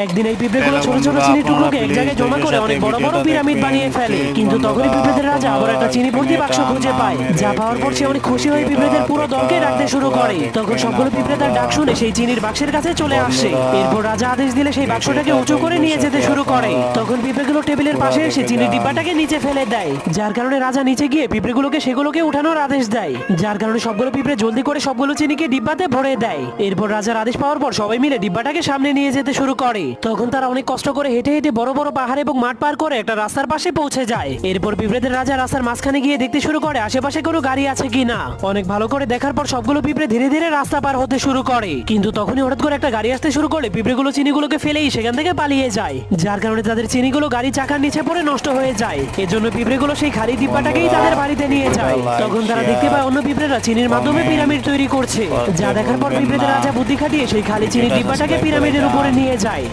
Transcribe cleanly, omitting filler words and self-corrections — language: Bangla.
একদিন এই পিঁপড়েগুলো ছোট ছোট চিনির টুকরোকে এক জায়গায় জমা করে অনেক বড় বড় পিরামিড বানিয়ে ফেলে। কিন্তু তখনই পিঁপড়েদের রাজা আবার একটা চিনি ভর্তি বাক্স খুঁজে পায়, যা পাওয়ার পর সে অনেক খুশি হয়ে পিঁপড়েদের পুরো দলকে ডাকতে শুরু করে। তখন সবগুলো পিঁপড়ে তার ডাক শুনে সেই চিনির বাক্সের কাছে চলে আসে। এরপর রাজা আদেশ দিলে সেই বাক্সটাকে উঁচু করে নিয়ে যেতে শুরু করে। তখন পিঁপড়েগুলো টেবিলের পাশে এসে চিনির ডিব্বাটাকে নিচে ফেলে দেয়, যার কারণে রাজা নিচে গিয়ে পিঁপড়েগুলোকে সেগুলোকে উঠানোর আদেশ দেয়, যার কারণে সবগুলো পিঁপড়ে জলদি করে সবগুলো চিনিকে ডিব্বাতে ভরে দেয়। এরপর রাজার আদেশ পাওয়ার পর সবাই মিলে ডিব্বাটাকে সামনে নিয়ে যেতে শুরু করে। তখন তারা অনেক কষ্ট করে হেঁটে হেঁটে বড় বড় পাহাড় এবং মাঠ পার করে একটা রাস্তার পাশে পৌঁছে যায়। এরপর পিঁপড়েদের রাজা রাস্তার মাঝখানে গিয়ে দেখতে শুরু করে আশেপাশে কোনো গাড়ি আছে কিনা। অনেক ভালো করে দেখার পর সবগুলো পিঁপড়ে ধীরে ধীরে রাস্তা পার হতে শুরু করে। কিন্তু তখনই হঠাৎ করে একটা গাড়ি আসতে শুরু করে পিঁপড়েগুলো চিনিগুলোকে ফেলেই সেখান থেকে পালিয়ে যায়, যার কারণে তাদের চিনিগুলো গাড়ি চাকার নিচে পড়ে নষ্ট হয়ে যায়। এজন্য পিঁপড়েগুলো সেই খালি ডিব্বাটাকেই তাদের বাড়িতে নিয়ে যায়। তখন তারা দেখতে পায় অন্য পিঁপড়েরা চিনির মাধ্যমে পিরামিড তৈরি করছে, যা দেখার পর পিঁপড়েদের রাজা বুদ্ধি খাটিয়ে সেই খালি চিনির ডিব্বাটাকে পিরামিডের উপরে নিয়ে যায়।